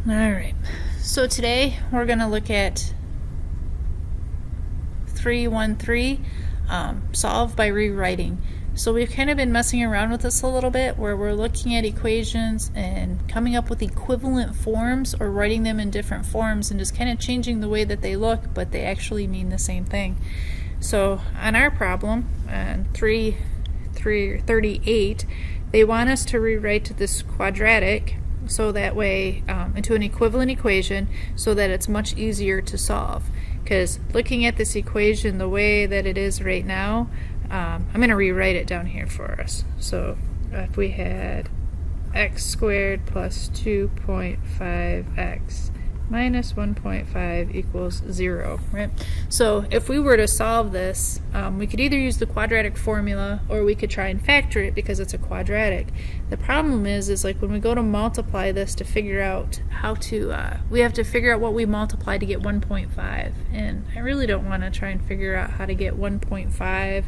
Alright, so today we're going to look at 313, solve by rewriting. So we've kind of been messing around with this a little bit, where we're looking at equations and coming up with equivalent forms or writing them in different forms and just kind of changing the way that they look, but they actually mean the same thing. So on our problem, on 338, they want us to rewrite this quadratic so that way into an equivalent equation so that it's much easier to solve. Because looking at this equation the way that it is right now, I'm going to rewrite it down here for us. So if we had x squared plus 2.5x minus 1.5 equals 0, right? So if we were to solve this, we could either use the quadratic formula or we could try and factor it because it's a quadratic. The problem is like when we go to multiply this to figure out how to, we have to figure out what we multiply to get 1.5, and I really don't want to try and figure out how to get 1.5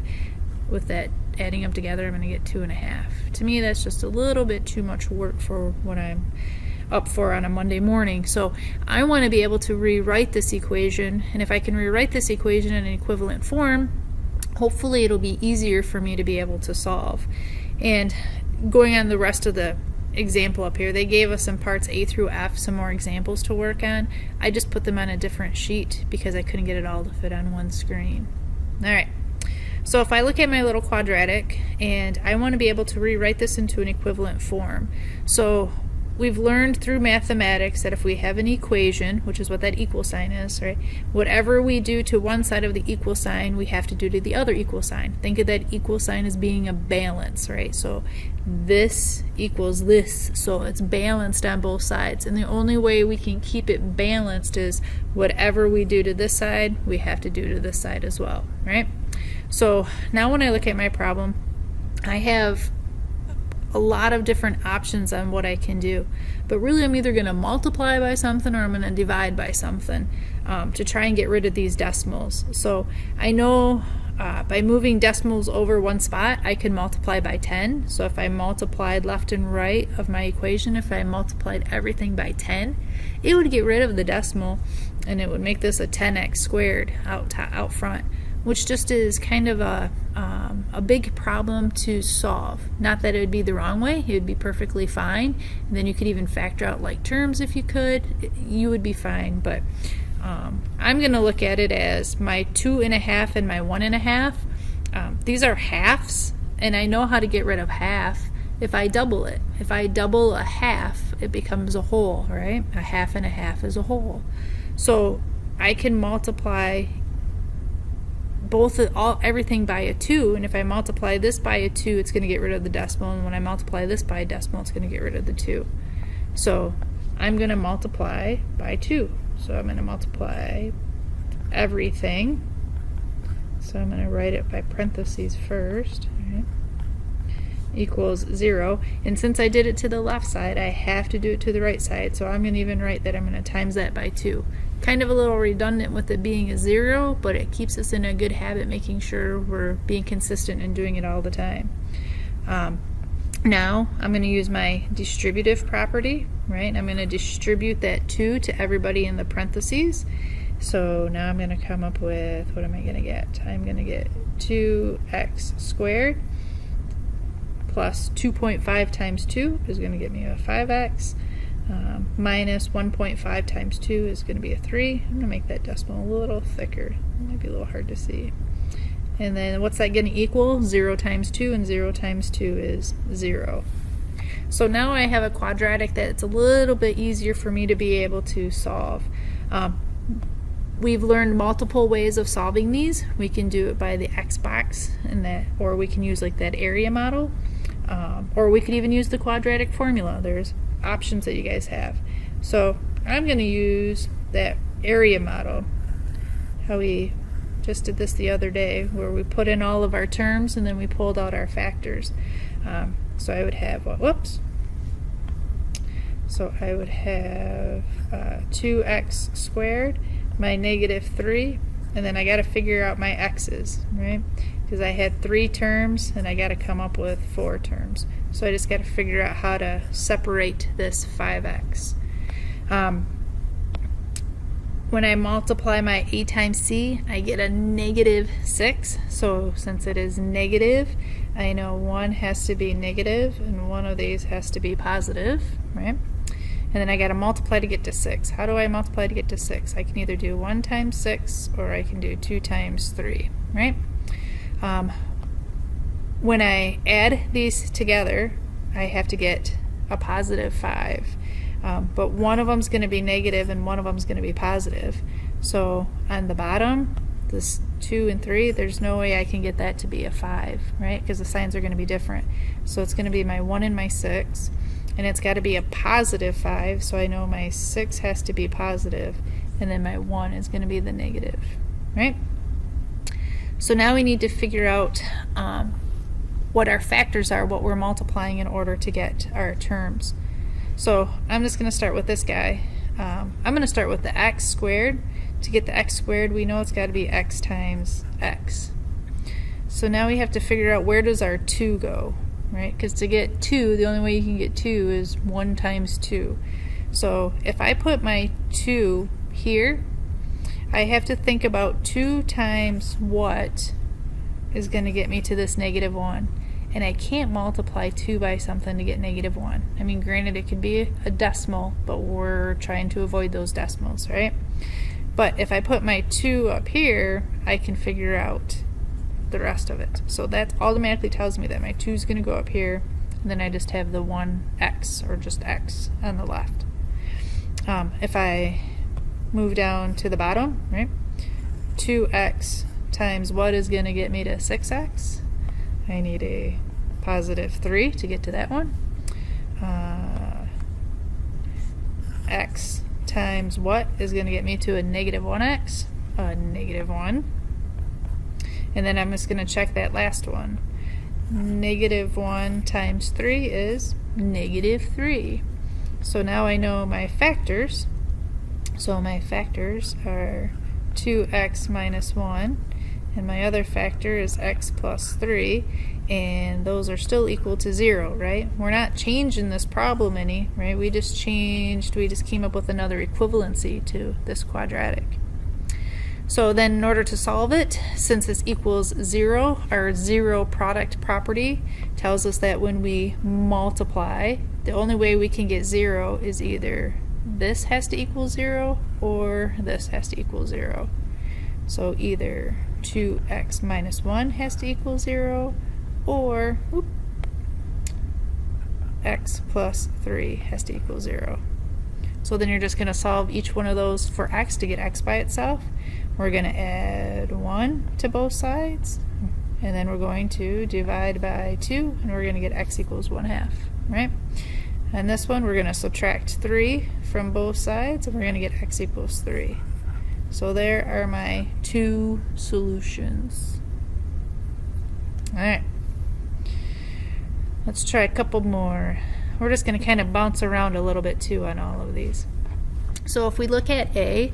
with that adding them together. I'm going to get 2.5. To me, that's just a little bit too much work for what I'm up for on a Monday morning. So I want to be able to rewrite this equation, and if I can rewrite this equation in an equivalent form, hopefully it'll be easier for me to be able to solve. And going on the rest of the example up here, they gave us some parts A through F, some more examples to work on. I just put them on a different sheet because I couldn't get it all to fit on one screen. Alright, so if I look at my little quadratic and I want to be able to rewrite this into an equivalent form. So we've learned through mathematics that if we have an equation, which is what that equal sign is, right? Whatever we do to one side of the equal sign, we have to do to the other equal sign. Think of that equal sign as being a balance, right? So this equals this, so it's balanced on both sides. And the only way we can keep it balanced is whatever we do to this side, we have to do to this side as well, right? So now when I look at my problem, I have a lot of different options on what I can do, but really I'm either going to multiply by something or I'm going to divide by something to try and get rid of these decimals. So I know by moving decimals over one spot I can multiply by 10. So if I multiplied left and right of my equation, if I multiplied everything by 10, it would get rid of the decimal and it would make this a 10x squared out front, which just is kind of a big problem to solve. Not that it would be the wrong way, it would be perfectly fine. And then you could even factor out like terms if you could, you would be fine. But I'm going to look at it as my 2.5 and my 1.5. These are halves, and I know how to get rid of half if I double it. If I double a half, it becomes a whole, right? A half and a half is a whole. So I can multiply everything by a 2, and if I multiply this by a 2, it's going to get rid of the decimal, and when I multiply this by a decimal, it's going to get rid of the 2. So I'm going to multiply by 2. So I'm going to multiply everything. So I'm going to write it by parentheses first. Right? Equals 0, and since I did it to the left side, I have to do it to the right side, so I'm going to even write that I'm going to times that by 2. Kind of a little redundant with it being a 0, but it keeps us in a good habit, making sure we're being consistent and doing it all the time. Now I'm going to use my distributive property, right? I'm going to distribute that 2 to everybody in the parentheses. So now I'm going to come up with, what am I going to get? I'm going to get 2x squared plus 2.5 times 2 is going to get me a 5x. Minus 1.5 times 2 is going to be a 3. I'm going to make that decimal a little thicker. It might be a little hard to see. And then what's that going to equal? 0 times 2, and 0 times 2 is 0. So now I have a quadratic that's a little bit easier for me to be able to solve. We've learned multiple ways of solving these. We can do it by the X box, or we can use like that area model, or we could even use the quadratic formula. There's options that you guys have. So I'm going to use that area model, how we just did this the other day, where we put in all of our terms and then we pulled out our factors. So I would have, so I would have 2x squared, my negative 3, and then I got to figure out my x's, right? Because I had 3 terms and I got to come up with 4 terms. So I just got to figure out how to separate this 5x. When I multiply my a times c, I get a -6. So since it is negative, I know one has to be negative and one of these has to be positive, right? And then I got to multiply to get to 6. How do I multiply to get to 6? I can either do 1 times 6 or I can do 2 times 3, right? When I add these together, I have to get a +5. But one of them is going to be negative and one of them is going to be positive. So on the bottom, this 2 and 3, there's no way I can get that to be a 5, right? Because the signs are going to be different. So it's going to be my 1 and my 6, and it's got to be a +5, so I know my 6 has to be positive, and then my 1 is going to be the negative, right? So now we need to figure out what our factors are, what we're multiplying in order to get our terms. So I'm just going to start with this guy. I'm going to start with the x squared. To get the x squared, we know it's got to be x times x. So now we have to figure out where does our 2 go, right? Because to get 2, the only way you can get 2 is 1 times 2. So if I put my 2 here, I have to think about 2 times what is going to get me to this -1. And I can't multiply 2 by something to get -1. I mean, granted, it could be a decimal, but we're trying to avoid those decimals, right? But if I put my 2 up here, I can figure out the rest of it. So that automatically tells me that my 2 is going to go up here, and then I just have the 1x, or just x, on the left. If I move down to the bottom, right, 2x times what is going to get me to 6x? I need a +3 to get to that one. X times what is going to get me to a -1x? A -1. And then I'm just going to check that last one. -1 times 3 is -3. So now I know my factors. So my factors are 2x minus 1. And my other factor is x plus 3, and those are still equal to 0, right? We're not changing this problem any, right? We just came up with another equivalency to this quadratic. So then in order to solve it, since this equals 0, our zero product property tells us that when we multiply, the only way we can get 0 is either this has to equal 0 or this has to equal 0. So either 2x minus 1 has to equal 0, or x plus 3 has to equal 0. So then you're just going to solve each one of those for x to get x by itself. We're going to add 1 to both sides, and then we're going to divide by 2, and we're going to get x equals 1/2, right? And this one, we're going to subtract 3 from both sides, and we're going to get x equals 3. So there are my 2 solutions. Alright, let's try a couple more. We're just going to kind of bounce around a little bit too on all of these. So if we look at A,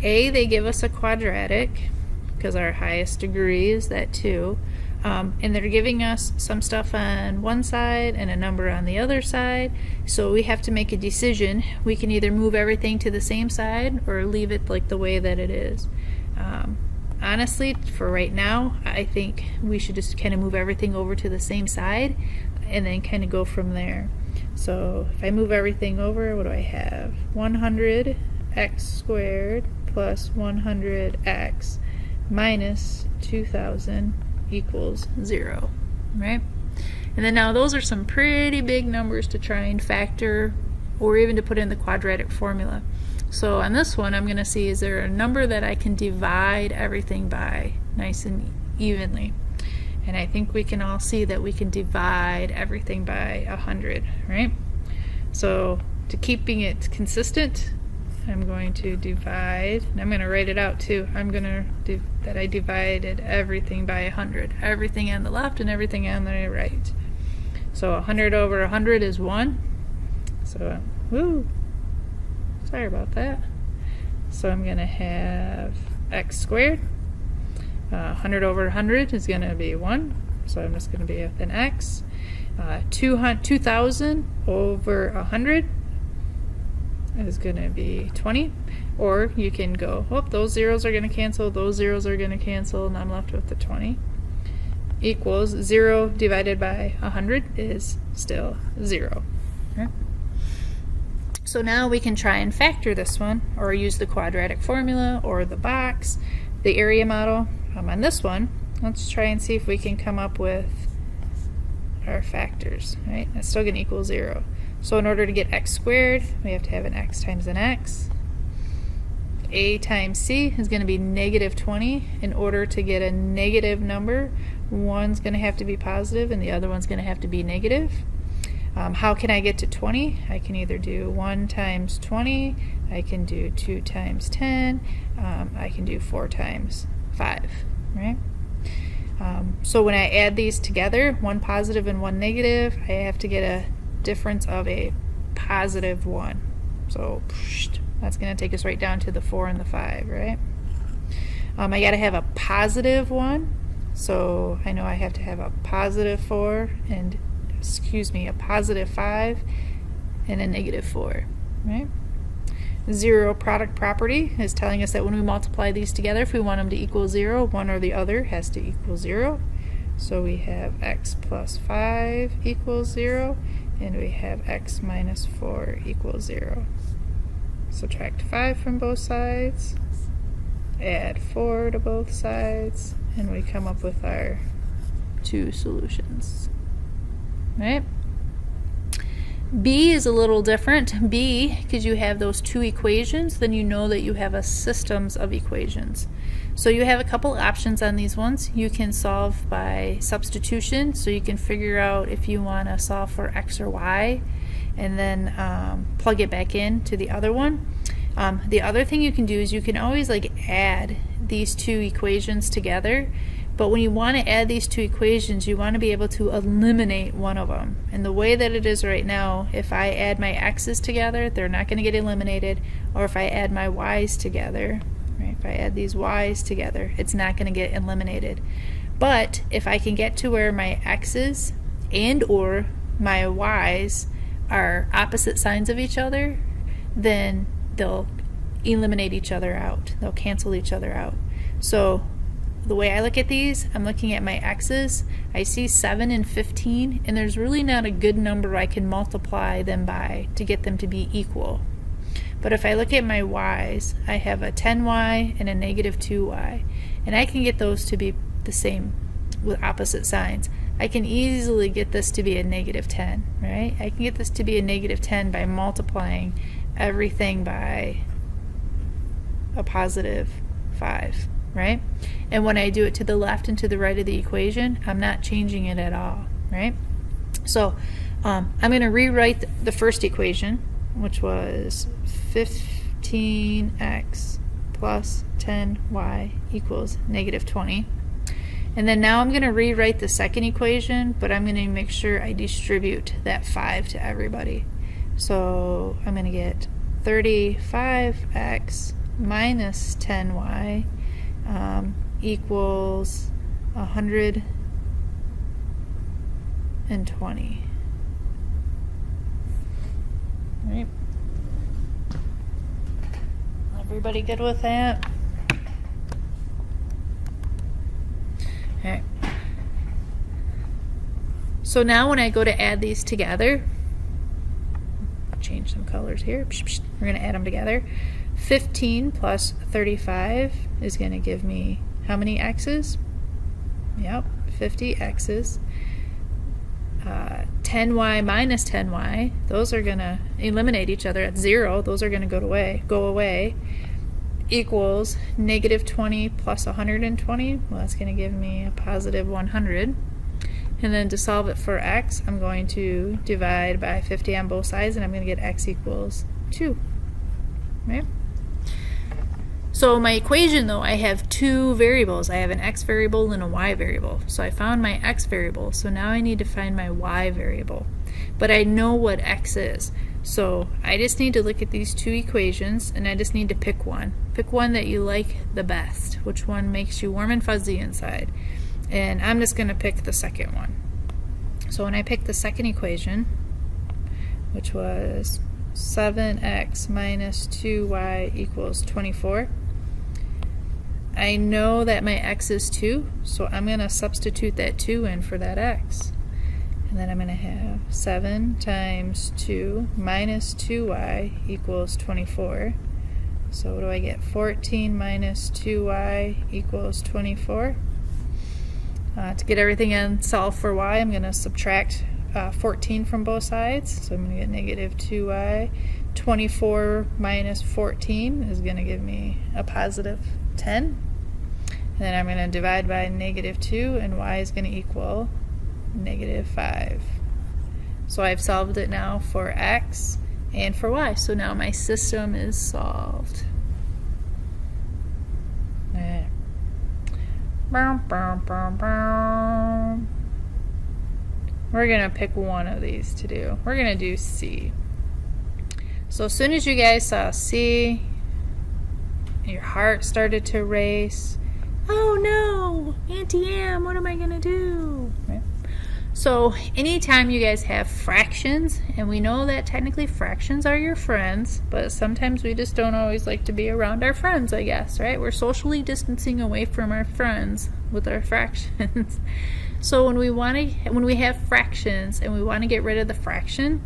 they give us a quadratic because our highest degree is that 2. And they're giving us some stuff on one side and a number on the other side, so we have to make a decision. We can either move everything to the same side or leave it like the way that it is. Honestly, for right now, I think we should just kind of move everything over to the same side and then kind of go from there. So if I move everything over, what do I have? 100x squared plus 100x minus 2000 equals 0, right? And then now those are some pretty big numbers to try and factor, or even to put in the quadratic formula. So on this one, I'm going to see, is there a number that I can divide everything by nice and evenly? And I think we can all see that we can divide everything by 100, right? So to keeping it consistent, I'm going to divide, and I'm going to write it out too. I'm going to do that I divided everything by 100. Everything on the left and everything on the right. So 100 over 100 is 1. So, sorry about that. So I'm going to have x squared. 100 over 100 is going to be 1. So I'm just going to be with an x. 2000 over 100 is going to be 20. Or you can go, oh, those zeros are going to cancel, those zeros are going to cancel, and I'm left with the 20. Equals 0 divided by 100 is still 0. Okay? So now we can try and factor this one, or use the quadratic formula, or the box, the area model. On this one, let's try and see if we can come up with our factors, right? That's still going to equal 0. So in order to get x squared, we have to have an x times an x. A times c is going to be negative 20. In order to get a negative number, one's going to have to be positive and the other one's going to have to be negative. How can I get to 20? I can either do 1 times 20, I can do 2 times 10, I can do 4 times 5, right? So when I add these together, one positive and one negative, I have to get a difference of a positive 1. So that's going to take us right down to the 4 and the 5, right? I got to have a positive 1, so I know I have to have a positive 4 and, a positive 5 and a negative 4, right? Zero product property is telling us that when we multiply these together, if we want them to equal 0, one or the other has to equal 0. So we have x plus 5 equals 0, and we have x minus 4 equals 0. Subtract 5 from both sides, add 4 to both sides, and we come up with our two solutions. Right? B is a little different. B, because you have those two equations, then you know that you have a systems of equations. So you have a couple options on these ones. You can solve by substitution, so you can figure out if you want to solve for x or y, and then plug it back in to the other one. The other thing you can do is you can always add these two equations together. But when you want to add these two equations, you want to be able to eliminate one of them. And the way that it is right now, if I add my x's together, they're not going to get eliminated. Or if I add my y's together, right, if I add these y's together, it's not going to get eliminated. But if I can get to where my x's and or my y's are opposite signs of each other, then they'll eliminate each other out. They'll cancel each other out. So the way I look at these, I'm looking at my x's. I see 7 and 15, and there's really not a good number I can multiply them by to get them to be equal. But if I look at my y's, I have a 10y and a negative 2y, and I can get those to be the same with opposite signs. I can easily get this to be a negative 10, right? I can get this to be a negative 10 by multiplying everything by a positive 5. Right? And when I do it to the left and to the right of the equation, I'm not changing it at all, right? So I'm going to rewrite the first equation, which was 15x plus 10y equals negative 20. And then now I'm going to rewrite the second equation, but I'm going to make sure I distribute that 5 to everybody. So I'm going to get 35x minus 10y equals 120. Right? Everybody good with that? Okay. So now when I go to add these together, change some colors here. We're going to add them together. 15 plus 35 is going to give me how many x's? Yep, 50 x's. 10y minus 10y, those are going to eliminate each other at 0. Those are going to go away. Equals negative 20 plus 120. Well, that's going to give me a positive 100. And then to solve it for x, I'm going to divide by 50 on both sides, and I'm going to get x equals 2. Right? So my equation, though, I have two variables. I have an x variable and a y variable. So I found my x variable. So now I need to find my y variable. But I know what x is. So I just need to look at these two equations, and I just need to pick one. Pick one that you like the best. Which one makes you warm and fuzzy inside. And I'm just going to pick the second one. So when I pick the second equation, which was 7x minus 2y equals 24. I know that my x is 2, so I'm going to substitute that 2 in for that x. And then I'm going to have 7 times 2 minus 2y equals 24. So what do I get? 14 minus 2y equals 24. To get everything in, solve for y, I'm going to subtract 14 from both sides. So I'm going to get negative 2y. 24 minus 14 is going to give me a positive 10. And then I'm going to divide by negative 2, and y is going to equal negative 5. So I've solved it now for x and for y. So now my system is solved. Right. We're going to pick one of these to do. We're going to do C. So as soon as you guys saw C, your heart started to race. Oh no, Auntie Em, what am I going to do? Right? So anytime you guys have fractions, and we know that technically fractions are your friends, but sometimes we just don't always like to be around our friends, I guess, right? We're socially distancing away from our friends with our fractions. So when we have fractions and we want to get rid of the fraction,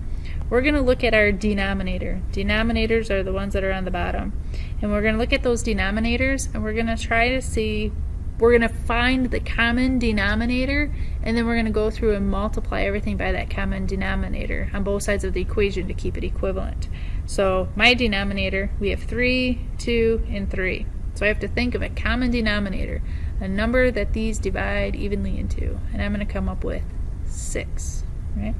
we're going to look at our denominator. Denominators are the ones that are on the bottom. And we're going to look at those denominators, and we're going to try to see, we're going to find the common denominator, and then we're going to go through and multiply everything by that common denominator on both sides of the equation to keep it equivalent. So my denominator, we have 3, 2, and 3. So I have to think of a common denominator, a number that these divide evenly into, and I'm going to come up with 6. Right?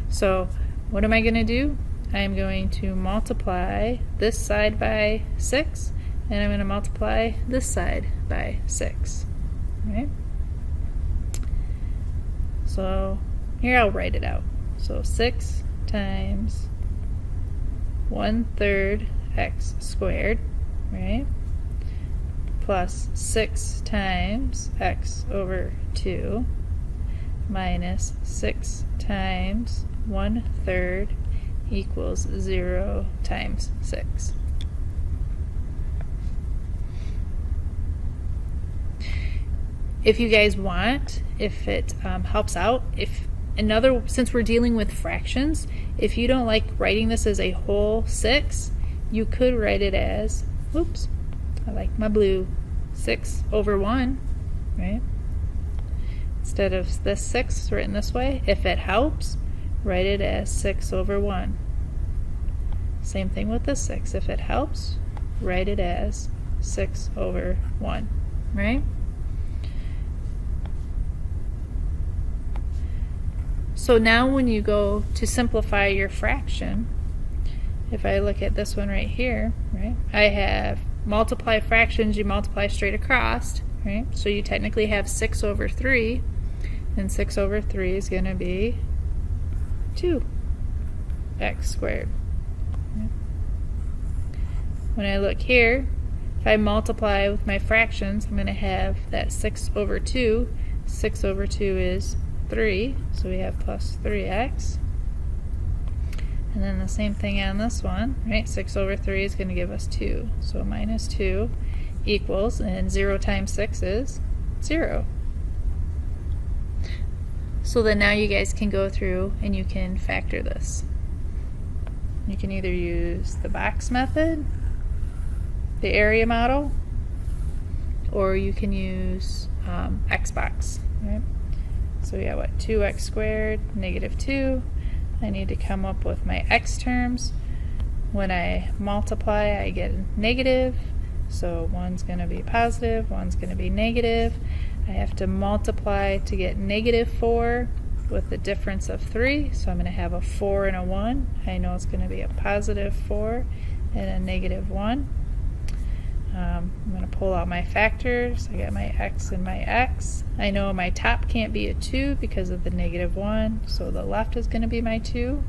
So what am I going to do? I'm going to multiply this side by 6, and I'm going to multiply this side by 6. Right? So here I'll write it out. So 6 times 1/3 x squared, right? Plus 6 times x over 2 minus 6 times 1/3 equals 0 times 6. If you guys want, if it helps out, since we're dealing with fractions, if you don't like writing this as a whole 6, you could write it as, oops, I like my blue, 6 over 1, right? Instead of this 6 written this way, if it helps, write it as 6 over 1. Same thing with this 6. If it helps, write it as 6 over 1, right? So now when you go to simplify your fraction, if I look at this one right here, right, I have multiply fractions, you multiply straight across, right? So you technically have 6 over 3, and 6 over 3 is going to be 2x squared. When I look here, if I multiply with my fractions, I'm going to have that 6 over 2. 6 over 2 is 3, so we have plus 3x. And then the same thing on this one, right? 6 over 3 is going to give us 2. So minus 2 equals, and 0 times 6 is 0. So then now you guys can go through and you can factor this. You can either use the box method, the area model, or you can use Xbox, right? So we have what, 2x squared, negative 2. I need to come up with my x terms. When I multiply, I get a negative. So one's going to be positive, one's going to be negative. I have to multiply to get negative 4 with the difference of 3. So I'm going to have a 4 and a 1. I know it's going to be a positive 4 and a negative 1. I'm going to pull out my factors. I got my x and my x. I know my top can't be a 2 because of the negative 1, so the left is going to be my 2.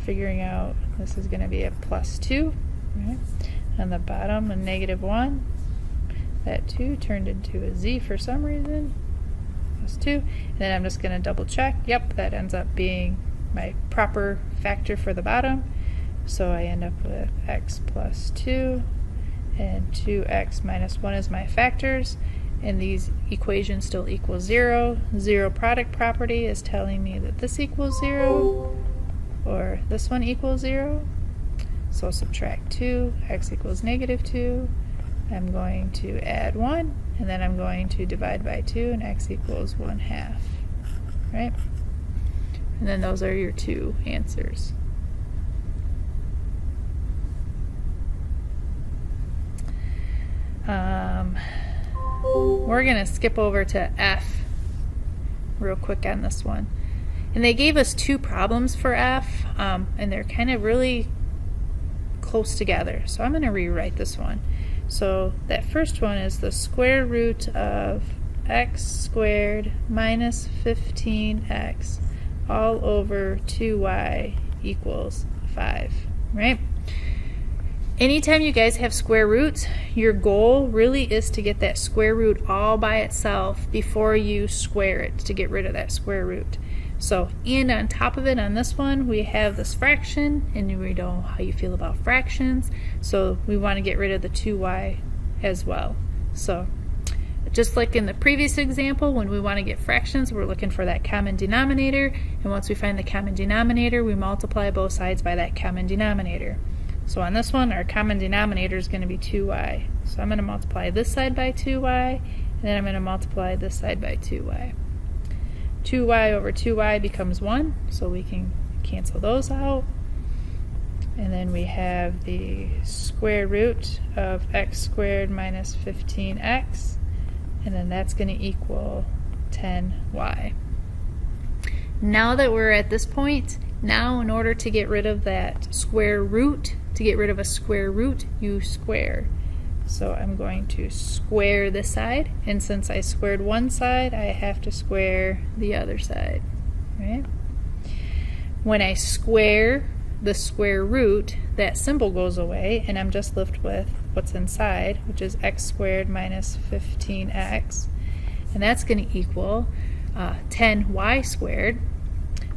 Figuring out this is going to be a plus 2. Right? On the bottom, a negative 1. That 2 turned into a z for some reason. Plus 2. And then I'm just going to double check. Yep, that ends up being my proper factor for the bottom. So I end up with x plus 2 and 2x minus 1 is my factors, and these equations still equal 0. Zero product property is telling me that this equals 0 or this one equals 0. So I'll subtract 2, x equals negative 2. I'm going to add 1, and then I'm going to divide by 2, and x equals 1/2, right? And then those are your two answers. We're going to skip over to F real quick on this one. And they gave us two problems for F, and they're kind of really close together. So I'm going to rewrite this one. So that first one is the square root of x squared minus 15x all over 2y equals 5, right? Anytime you guys have square roots, your goal really is to get that square root all by itself before you square it to get rid of that square root. So, and on top of it on this one, we have this fraction, and we know how you feel about fractions, so we want to get rid of the 2y as well. So, just like in the previous example, when we want to get fractions, we're looking for that common denominator, and once we find the common denominator, we multiply both sides by that common denominator. So on this one, our common denominator is going to be 2y. So I'm going to multiply this side by 2y, and then I'm going to multiply this side by 2y. 2y over 2y becomes 1, so we can cancel those out. And then we have the square root of x squared minus 15x, and then that's going to equal 10y. Now that we're at this point, now in order to get rid of that square root, to get rid of a square root, you square. So I'm going to square this side, and since I squared one side, I have to square the other side, right? When I square the square root, that symbol goes away, and I'm just left with what's inside, which is x squared minus 15x, and that's going to equal 10y squared.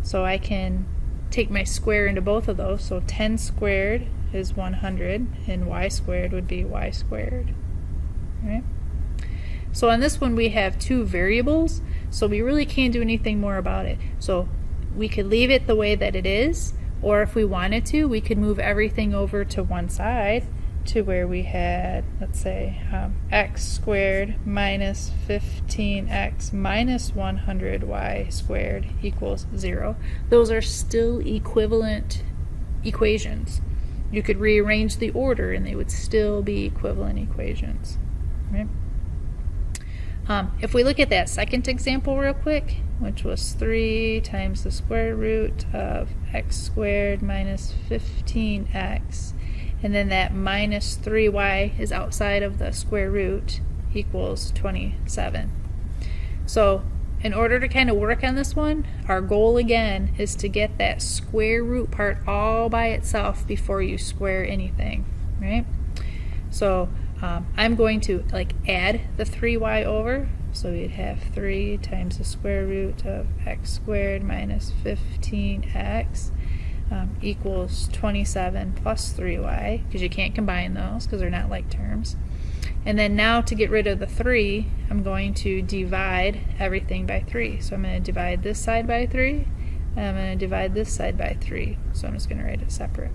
So I can take my square into both of those, so 10 squared is 100, and y squared would be y squared, right? So on this one we have two variables, so we really can't do anything more about it. So we could leave it the way that it is, or if we wanted to, we could move everything over to one side to where we had, let's say, x squared minus 15x minus 100y squared equals 0. Those are still equivalent equations. You could rearrange the order and they would still be equivalent equations, right? If we look at that second example real quick, which was 3 times the square root of x squared minus 15x, and then that minus 3y is outside of the square root, equals 27. So in order to kind of work on this one, our goal again is to get that square root part all by itself before you square anything, right? So I'm going to add the 3y over, so we'd have 3 times the square root of x squared minus 15x equals 27 plus 3y, because you can't combine those because they're not like terms. And then now to get rid of the 3, I'm going to divide everything by 3. So I'm going to divide this side by 3, and I'm going to divide this side by 3. So I'm just going to write it separate.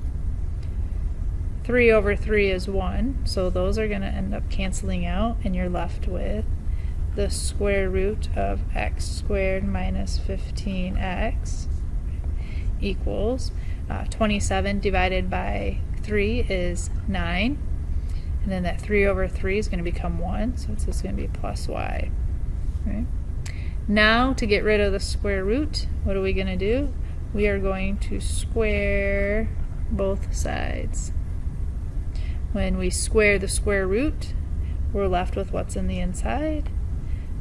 3 over 3 is 1, so those are going to end up canceling out, and you're left with the square root of x squared minus 15x equals 27 divided by 3 is 9. And then that 3 over 3 is going to become 1, so it's just going to be plus y. Right? Now to get rid of the square root, what are we going to do? We are going to square both sides. When we square the square root, we're left with what's in the inside.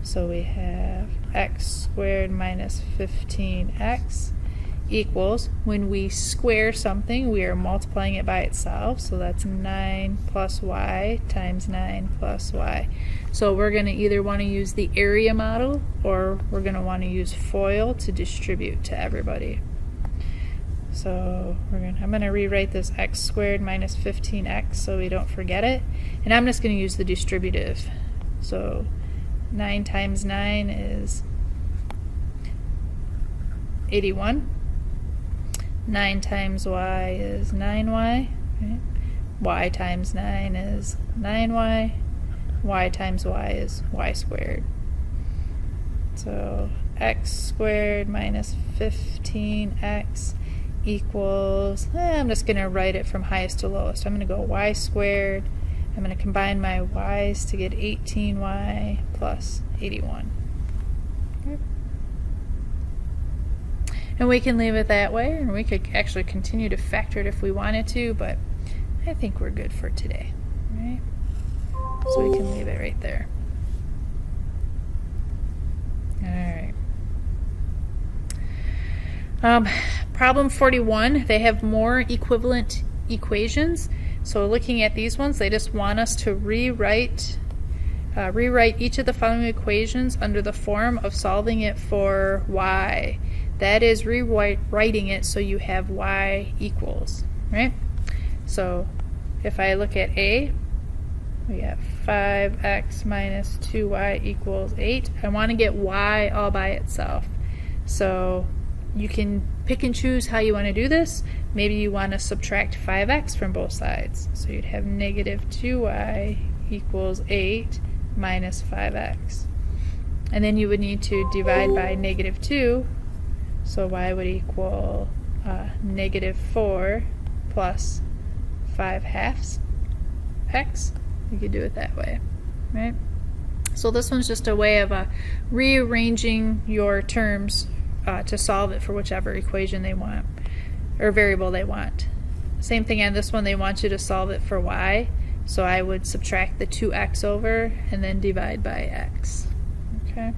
So we have x squared minus 15x equals, when we square something, we are multiplying it by itself, so that's 9 plus y times 9 plus y. So we're going to either want to use the area model, or we're going to want to use FOIL to distribute to everybody. So I'm going to rewrite this x squared minus 15x so we don't forget it. And I'm just going to use the distributive. So 9 times 9 is 81. 9 times y is 9y. Right? Y times 9 is 9y. Y times y is y squared. So x squared minus 15x equals, I'm just going to write it from highest to lowest. I'm going to go y squared. I'm going to combine my y's to get 18y plus 81. Okay. And we can leave it that way, and we could actually continue to factor it if we wanted to, but I think we're good for today. Right? So we can leave it right there. All right. Problem 41, they have more equivalent equations. So looking at these ones, they just want us to rewrite each of the following equations under the form of solving it for y. That is rewriting it so you have y equals, right? So if I look at A, we have 5x minus 2y equals 8. I want to get y all by itself. So you can pick and choose how you want to do this. Maybe you want to subtract 5x from both sides. So you'd have negative 2y equals 8 minus 5x. And then you would need to divide by negative 2. So y would equal negative 4 plus 5/2 x. You could do it that way, right? So this one's just a way of rearranging your terms to solve it for whichever equation they want, or variable they want. Same thing on this one, they want you to solve it for y, so I would subtract the 2x over and then divide by x. Okay.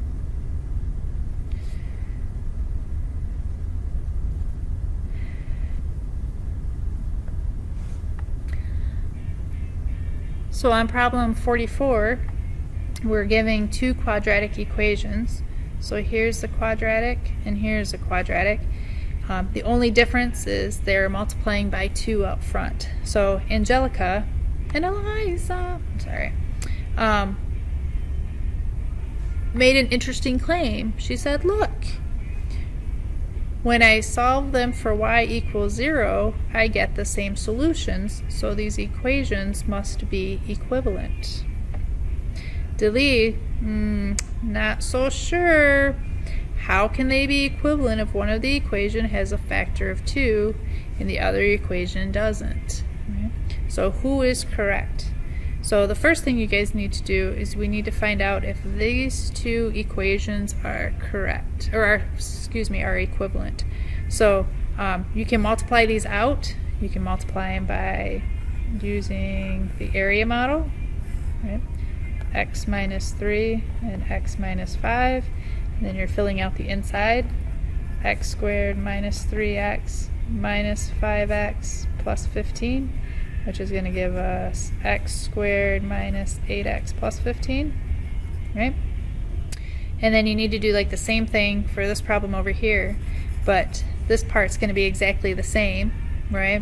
So on problem 44, we're giving two quadratic equations. So here's the quadratic and here's the quadratic. The only difference is they're multiplying by 2 up front. So Angelica and Eliza, made an interesting claim. She said, look, when I solve them for y equals 0, I get the same solutions, so these equations must be equivalent. Delee, not so sure. How can they be equivalent if one of the equation has a factor of 2 and the other equation doesn't? Right? So who is correct? So the first thing you guys need to do is we need to find out if these two equations are correct, or are equivalent. So you can multiply these out. You can multiply them by using the area model, right? X minus 3 and x minus 5. And then you're filling out the inside. X squared minus 3x minus 5x plus 15. Which is going to give us x squared minus 8x plus 15, right? And then you need to do like the same thing for this problem over here, but this part's going to be exactly the same, right?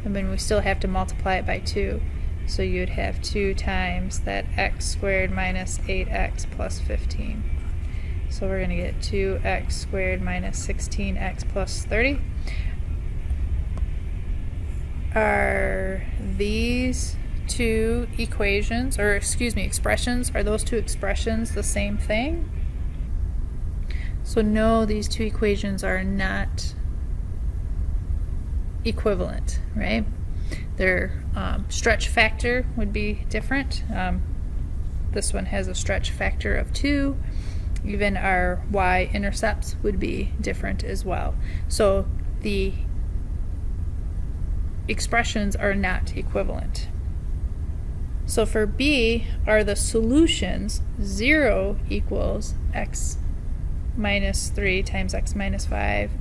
And then we still have to multiply it by 2. So you'd have 2 times that x squared minus 8x plus 15. So we're going to get 2x squared minus 16x plus 30. Are these two equations, or expressions, are those two expressions the same thing? So no, these two equations are not equivalent, right? Their stretch factor would be different. This one has a stretch factor of 2. Even our y-intercepts would be different as well. So the expressions are not equivalent. So for B, are the solutions 0 equals x minus 3 times x minus 5,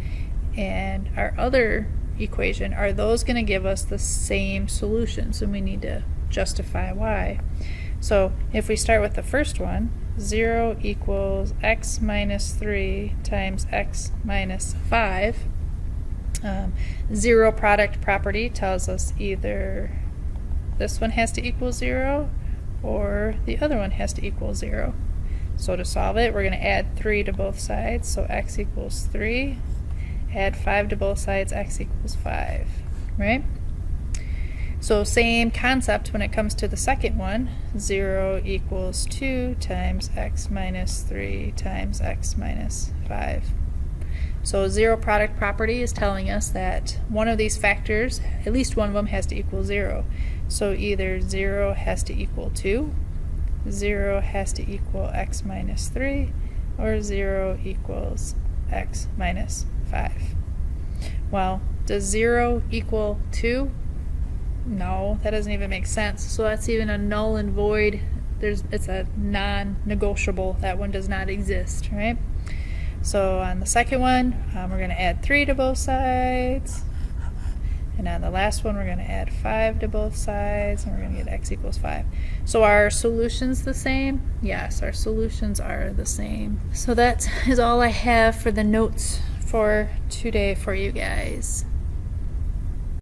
and our other equation, are those going to give us the same solution? So we need to justify y. So if we start with the first one, 0 equals x minus 3 times x minus 5, Zero product property tells us either this one has to equal 0 or the other one has to equal 0. So to solve it, we're going to add 3 to both sides, so x equals 3. Add 5 to both sides, x equals 5, right? So same concept when it comes to the second one. 0 equals 2 times x minus 3 times x minus 5. So zero product property is telling us that one of these factors, at least one of them, has to equal 0. So either 0 has to equal 2, 0 has to equal x minus 3, or 0 equals x minus 5. Well, does 0 equal 2? No, that doesn't even make sense. So that's even a null and void. It's a non-negotiable. That one does not exist, right? So on the second one, we're going to add 3 to both sides. And on the last one, we're going to add 5 to both sides, and we're going to get x equals 5. So are our solutions the same? Yes, our solutions are the same. So that is all I have for the notes for today for you guys.